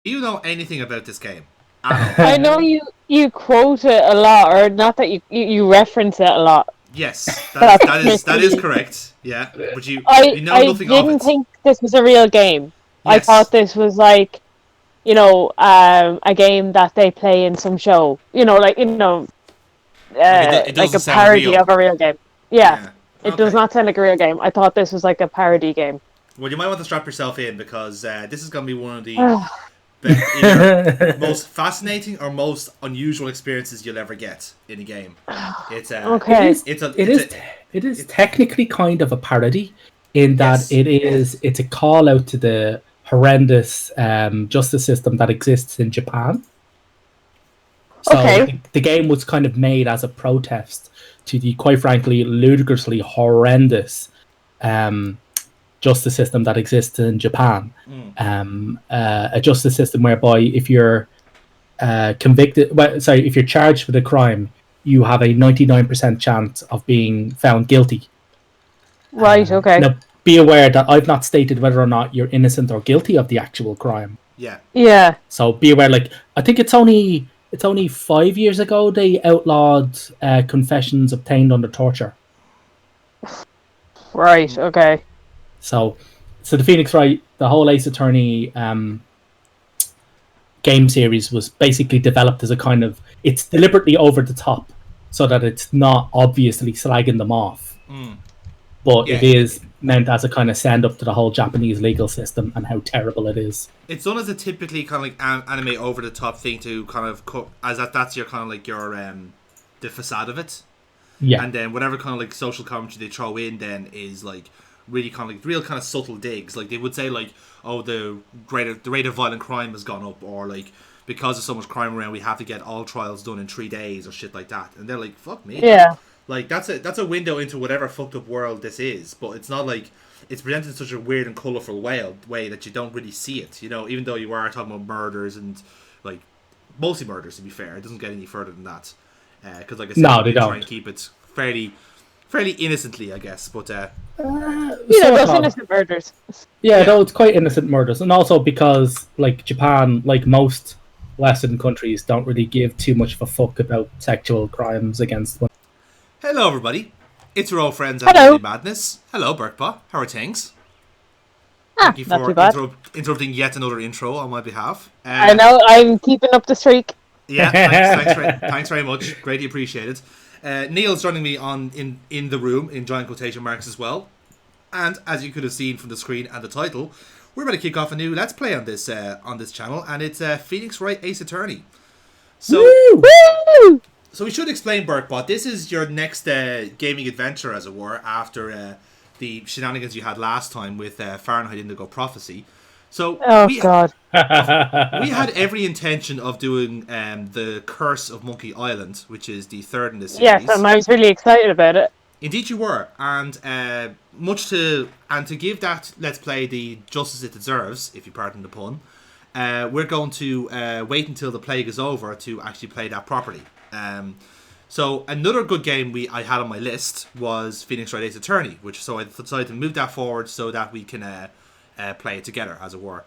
Do you know anything about this game at all? I know you quote it a lot, or not that you reference it a lot. Yes, that is Definitely. correct. Yeah, but you know I nothing of didn't it. think this was a real game. I thought Yes, this was like, a game that they play in some show. like it Like doesn't a sound parody real. of a real game. Yeah, Yeah. it does Okay. not sound like a real game. I thought this was like a parody game. Well, you might want to strap yourself in because this is going to be one of the either most fascinating or most unusual experiences you'll ever get in a game. It's It Okay. is. it's a It it's is. a It is it, technically kind of a parody, in that yes. it's a call out to the horrendous justice system that exists in Japan. So Okay. the game was kind of made as a protest to the, quite frankly, ludicrously horrendous um, justice system that exists in Japan. Mm. A justice system whereby if you're if you're charged with a crime, you have a 99% chance of being found guilty. Right. Okay. Now, be aware that I've not stated whether or not you're innocent or guilty of the actual crime. Yeah. Yeah. So be aware. Like, I think it's only 5 years ago they outlawed confessions obtained under torture. Right. Okay. So, the Phoenix Wright, the whole Ace Attorney game series was basically developed as a kind of, it's deliberately over the top so that it's not obviously slagging them off, Mm. but Yeah. it is meant as a kind of stand up to the whole Japanese legal system and how terrible it is. It's done as a typically kind of like anime over the top thing to kind of as that's your kind of like your the facade of it. Yeah. And then whatever kind of like social commentary they throw in then is like really kind of like real kind of subtle digs. Like they would say like, oh, the rate of violent crime has gone up, or like because there's so much crime around we have to get all trials done in 3 days or shit like that. And they're like, fuck me. Yeah. Like that's a window into whatever fucked up world this is, but it's not like it's presented in such a weird and colourful way that you don't really see it. You know, even though you are talking about murders and like mostly murders, to be fair, it doesn't get any further than that. Because like I said, No, they try don't. and keep it fairly innocently, I guess. But Sort Those of. innocent murders. Yeah, yeah, though it's quite innocent murders, and also because like Japan, like most Western countries, don't really give too much of a fuck about sexual crimes against women. hello everybody, it's your old friends at Hello. Monday Madness. Hello, Burkebot. How are things? Ah, Thank you not for too bad. interrupting yet another intro on my behalf. I know I'm keeping up the streak. Yeah, thanks very much. Greatly appreciated. Neil's joining me in the room in giant quotation marks as well. And as you could have seen from the screen and the title, we're about to kick off a new Let's Play on this channel, and it's Phoenix Wright Ace Attorney. So, Woo! Woo! so we should explain, Burkebot. This is your next gaming adventure, as it were, after the shenanigans you had last time with Fahrenheit Indigo Prophecy. So Oh we God. we had every intention of doing the Curse of Monkey Island, which is the third in this series. Yes, and I was really excited about it. Indeed, you were, and to give that Let's Play the justice it deserves, if you pardon the pun, we're going to wait until the plague is over to actually play that properly. So another good game I had on my list was Phoenix Wright Ace Attorney, so I decided to move that forward so that we can play it together, as it were.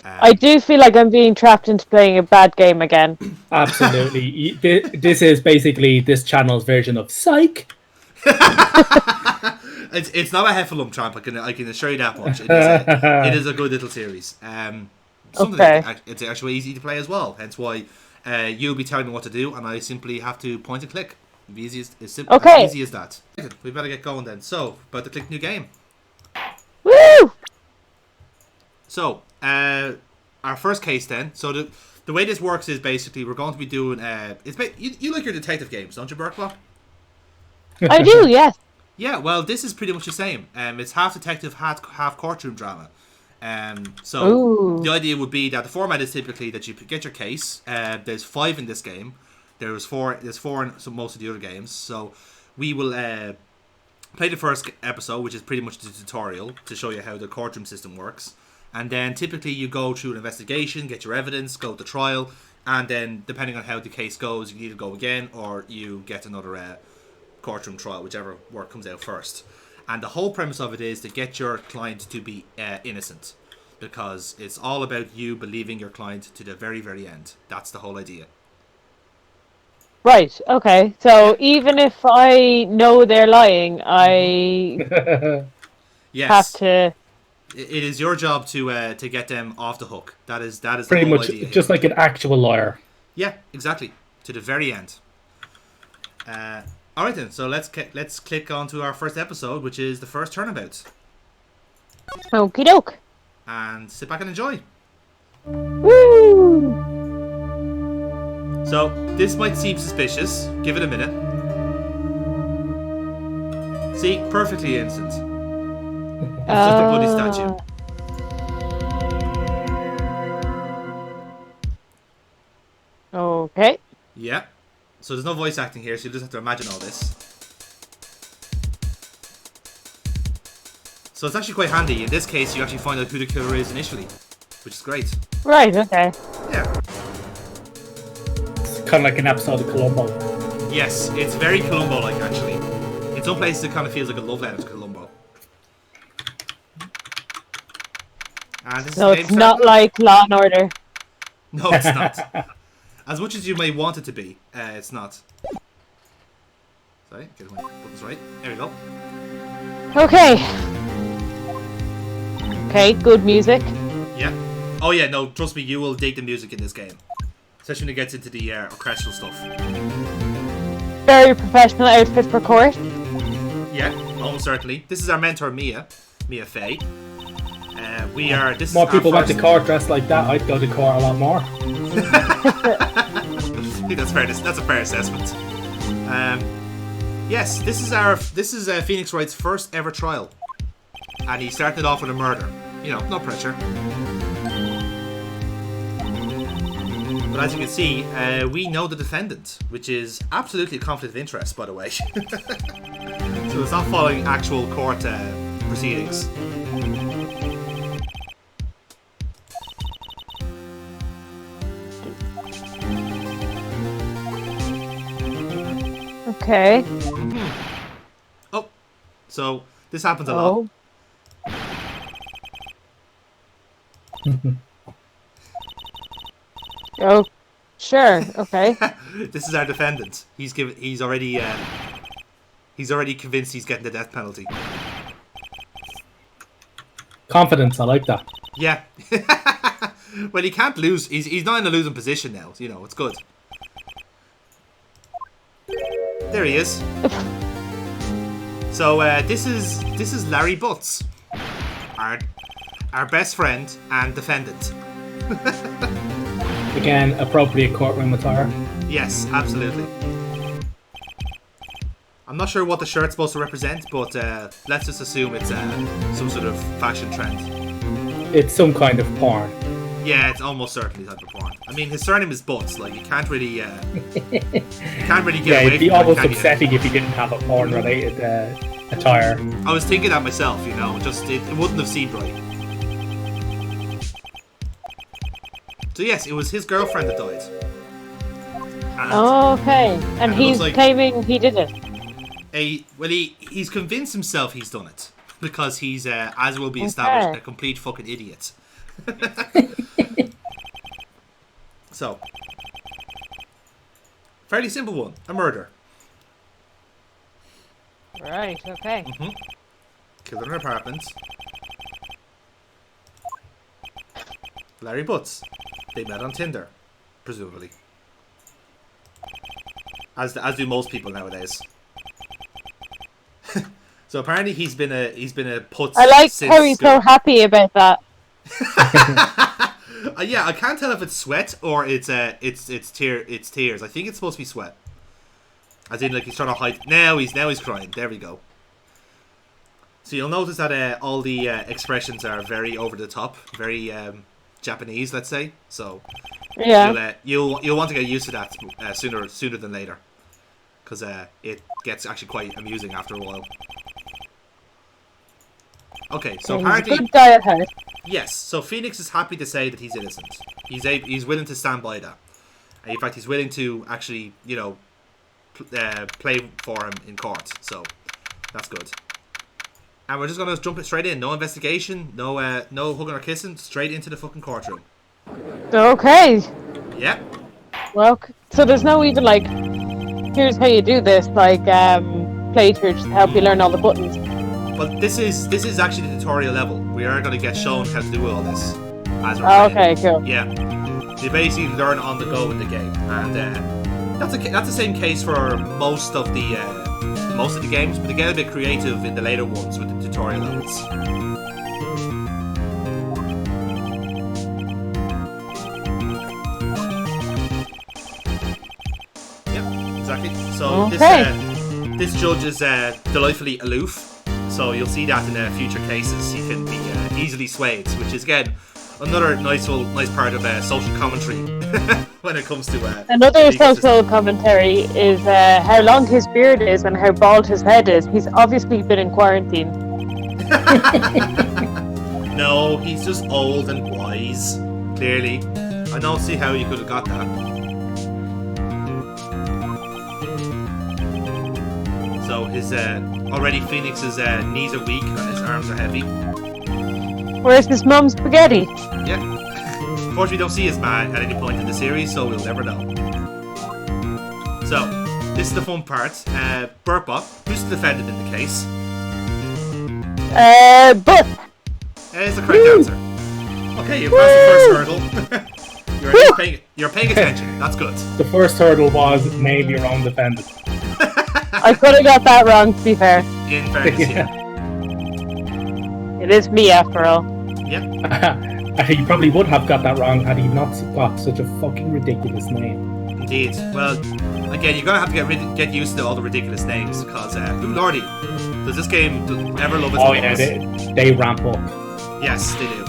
I do feel like I'm being trapped into playing a bad game again. Absolutely. This is basically this channel's version of Psych. It's not a heffalump tramp. I can assure you that much. It is a good little series. Something Okay. it's actually easy to play as well. Hence why you'll be telling me what to do, and I simply have to point and click. The easiest is simple. Okay. As easy as that. We better get going then. So, about to click new game. Woo! So, our first case then. So the way this works is basically we're going to be doing. You like your detective games, don't you, Burkebot? I do, yes. Yeah, well, this is pretty much the same. It's half detective, half courtroom drama. So Ooh. the idea would be that the format is typically that you get your case. There's 5 in this game. There's four in most of the other games. So we will play the first episode, which is pretty much the tutorial to show you how the courtroom system works. And then typically you go through an investigation, get your evidence, go to trial, and then depending on how the case goes, you can either go again or you get another courtroom trial, whichever work comes out first. And the whole premise of it is to get your client to be innocent, because it's all about you believing your client to the very, very end. That's the whole idea. Right. Okay. So even if I know they're lying, I have Yes, to. it is your job to get them off the hook. That is the Pretty whole much idea here. just like an actual lawyer. Yeah, exactly. To the very end. All right then. So let's click on to our first episode, which is the first turnabout, Okie doke. and sit back and enjoy. Woo! So this might seem suspicious. Give it a minute. See, perfectly innocent. It's just a bloody statue. Okay. Yeah. So there's no voice acting here, so you just have to imagine all this. So it's actually quite handy. In this case, you actually find out who the killer is initially, which is great. Right. Okay. Yeah. It's kind of like an episode of Columbo. Yes, it's very Columbo-like, actually. In some places, it kind of feels like a love letter to Columbo. And this So is it's not like Law and Order. No, it's not. As much as you may want it to be, it's not. Sorry, get my buttons right. There we go. Okay. Okay. Good music. Yeah. Oh yeah, no, trust me, you will dig the music in this game. Especially when it gets into the orchestral stuff. Very professional outfit for court. Yeah, almost certainly. This is our mentor, Mia Fey. This More is people our went to first... court dressed like that. I'd go to court a lot more. I think that's fair. That's a fair assessment. Yes, this is Phoenix Wright's first ever trial, and he started off with a murder. You know, no pressure. But as you can see, we know the defendant, which is absolutely a conflict of interest, by the way. So it's not following actual court proceedings. Okay. Oh, so this happens a lot. Oh, sure. Okay. This is our defendant. He's already convinced he's getting the death penalty. Confidence, I like that. Yeah. Well, he can't lose. He's not in a losing position now. You know, it's good. There he is. So this is Larry Butts, our best friend and defendant. Again, appropriate courtroom attire. Yes, absolutely. I'm not sure what the shirt's supposed to represent, but let's just assume it's some sort of fashion trend. It's some kind of porn. Yeah, it's almost certainly type of porn. I mean, his surname is Butts. Like, you can't really get Yeah, away it'd be from almost it, can you? upsetting if he didn't have a porn-related attire. I was thinking that myself, you know, just it wouldn't have seemed right. So yes, it was his girlfriend that died. And Okay. And it he's looks like- claiming he did it. he's convinced himself he's done it because he's, as will be established, Okay. a complete fucking idiot. So, fairly simple one, a murder. Right. Okay. Killed in an apartment. Larry Butts. They met on Tinder, presumably. As do most people nowadays. So apparently he's been a putz. I like since how he's school. so happy about that. Yeah, I can't tell if it's sweat or it's tears. I think it's supposed to be sweat. As in, like, he's trying to hide. Now he's crying. There we go. So you'll notice that all the expressions are very over the top, very Japanese, let's say. So Yeah. you'll want to get used to that sooner than later, because it gets actually quite amusing after a while. Okay, so He's a apparently, good guy at heart. yes. So Phoenix is happy to say that he's innocent. He's willing to stand by that. In fact, he's willing to actually, you know, play for him in court. So that's good. And we're just gonna jump it straight in. No investigation, no hugging or kissing. Straight into the fucking courtroom. Okay. Yeah. Well, so there's no even like, here's how you do this, like playthrough just to help you learn all the buttons. But this is actually the tutorial level. We are gonna get shown how to do all this as we're playing. Okay, cool. Yeah. You basically learn on the go in the game, and that's the same case for most of the games, but they get a bit creative in the later ones with the tutorial levels. Yep, exactly. So this judge is delightfully aloof, so you'll see that in future cases. He can be easily swayed, which is again another nice part of social commentary when it comes to another social commentary is how long his beard is and how bald his head is. He's obviously been in quarantine. No, he's just old and wise. Clearly, I don't see how you could have got that. So his already Phoenix's knees are weak and his arms are heavy. Where's his mum's spaghetti? Yeah. Unfortunately, we don't see his ma at any point in the series, so we'll never know. So, this is the fun part. Burkebot, who's the defendant in the case? But. It's the correct answer. Okay, you passed the first hurdle. You're paying attention. That's good. The first hurdle was name your own defendant. I could have got that wrong, to be fair. In fairness, yeah. It is me, after all. Yeah. You probably would have got that wrong had he not got such a fucking ridiculous name. Indeed. Well, again, you're gonna have to get used to all the ridiculous names because, lordy, does this game ever love its Oh names? yeah, they ramp up. Yes, they do.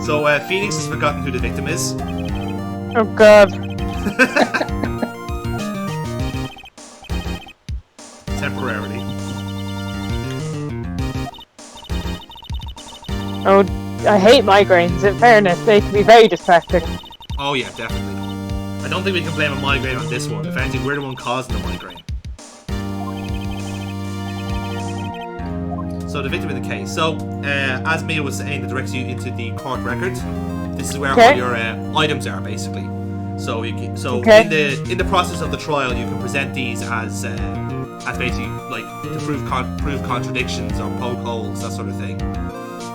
So, Phoenix has forgotten who the victim is. Oh god. Temporarily. Oh, I hate migraines. In fairness, they can be very distracting. Oh yeah, definitely. I don't think we can blame a migraine on this one. If anything, we're the one causing the migraine. So the victim in the case. So, as Mia was saying, it directs you into the court record. This is where all your items are, basically. So in the process of the trial, you can present these as basically like to prove contradictions or poke holes, that sort of thing.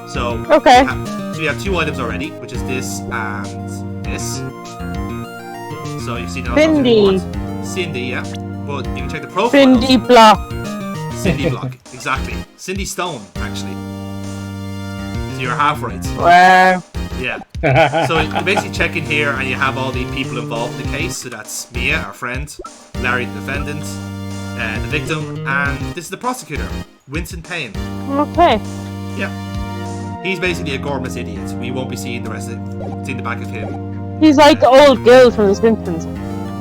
So so you have two items already, which is this and this. So you see now Cindy, yeah. But you can check the profile. Cindy Block. Cindy Block, exactly. Cindy Stone, actually. So you're half right. Wow. Yeah. So you basically check in here and you have all the people involved in the case. So that's Mia, our friend, Larry, the defendant, the victim, and this is the prosecutor, Winston Payne. Okay. Yeah. He's basically a gormless idiot. We won't be seeing the back of him. He's like old Gil from The Simpsons.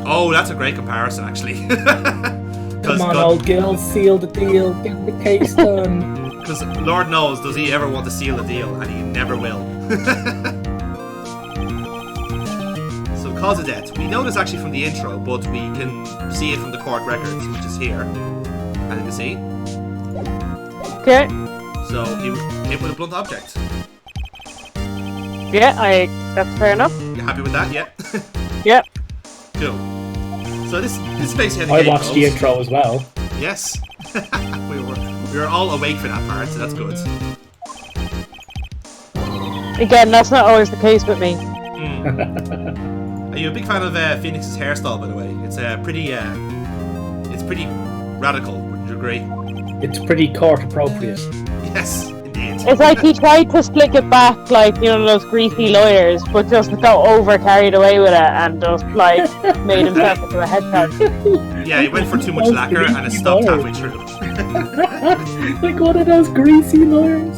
Oh, that's a great comparison, actually. Come on, old Gil, seal the deal, get the case done. Because Lord knows, does he ever want to seal the deal, and he never will. So, cause of death. We know this actually from the intro, but we can see it from the court records, which is here, as you can see. Okay. So, he was hit with a blunt object. Yeah, that's fair enough. You happy with that? Yeah. Yep. Cool. So this is basically how the game I watched the intro as well. Yes. we were all awake for that part, so that's good. Again, that's not always the case with me. Are you a big fan of Phoenix's hairstyle, by the way? It's pretty radical. Would you agree? It's pretty court appropriate. Yes, indeed. It's like he tried to slick it back like, you know, those greasy lawyers, but just got over carried away with it and just like made himself into a headshot. Yeah, he went for too much lacquer and it stopped halfway through. Like one of those greasy lawyers.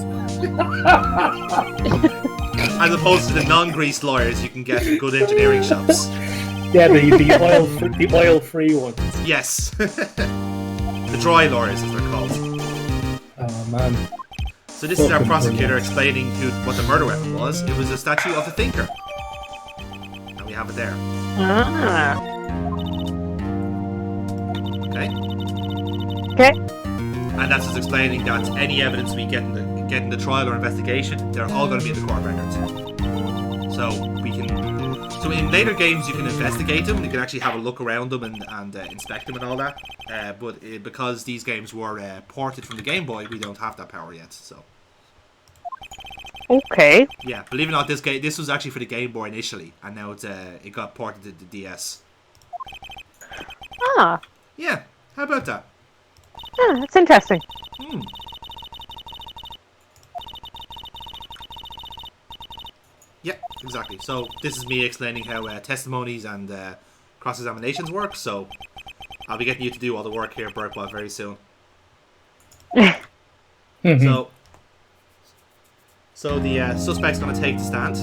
As opposed to the non-greased lawyers you can get in good engineering shops. Yeah, the oil-free ones. Yes. The dry lawyers, as they're called. Oh man. So this is our prosecutor explaining what the murder weapon was. It was a statue of the Thinker. And we have it there. Ah. Okay. Okay. And that's just explaining that any evidence we get in the trial or investigation, they're all going to be in the court records. So in later games you can investigate them, you can actually have a look around them and inspect them and all that. But because these games were ported from the Game Boy, we don't have that power yet. So. Okay. Yeah, believe it or not, this was actually for the Game Boy initially, and now it got ported to the DS. Ah. Yeah, how about that? Yeah, that's interesting. Yeah, exactly. So this is me explaining how testimonies and cross-examinations work, so I'll be getting you to do all the work here, Burkebot, very soon. So the suspect's going to take the stand,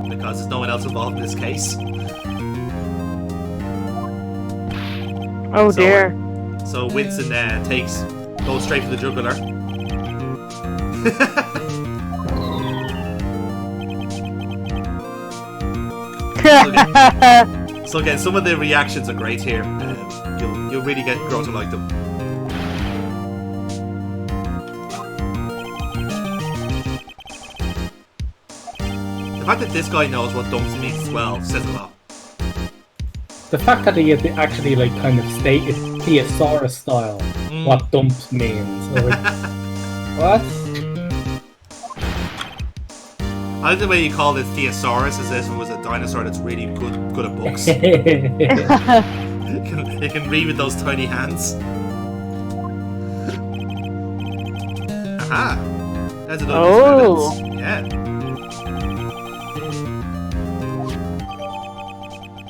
because there's no one else involved in this case. Oh dear. So Winston goes straight to the jugular. So again, some of the reactions are great here. You'll really grow to like them. The fact that this guy knows what dumps means as well says a lot. The fact that he actually like kind of stated thesaurus style what dumps means. Like, what? I like the way you call it thesaurus as if it was a dinosaur that's really good at books. You can read with those tiny hands. Aha! That's another piece of evidence. Yeah.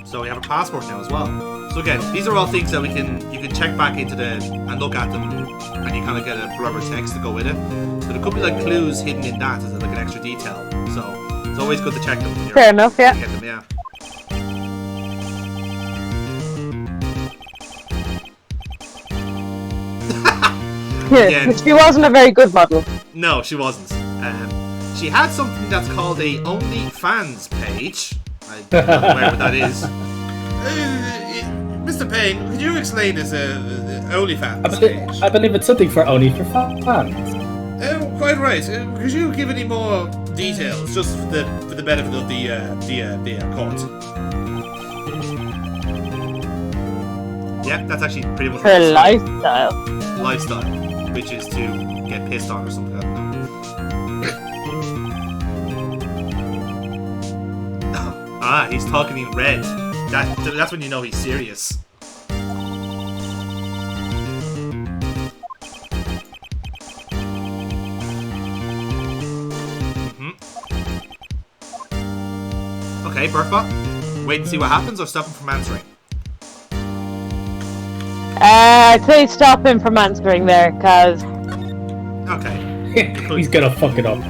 So we have a passport now as well. So again, these are all things that you can check back into and look at them, and you kind of get a rubber text to go with it. So there could be like clues hidden in that as like an extra detail. So it's always good to check them. Fair enough, yeah. Get them, yeah. Yeah, she wasn't a very good model. No, she wasn't. She had something that's called a OnlyFans page. I don't know what that is. Mr. Payne, could you explain this OnlyFans page? I believe it's something for only for fans. Quite right. Could you give any more details, just for the benefit of the court? Yeah, that's actually pretty much her lifestyle. Lifestyle, which is to get pissed on or something like that. Ah, he's talking in red. That's when you know he's serious. Okay, Burkebot. Wait and see what happens, or stop him from answering. I'd say stop him from answering there, cause. Okay. He's gonna fuck it up.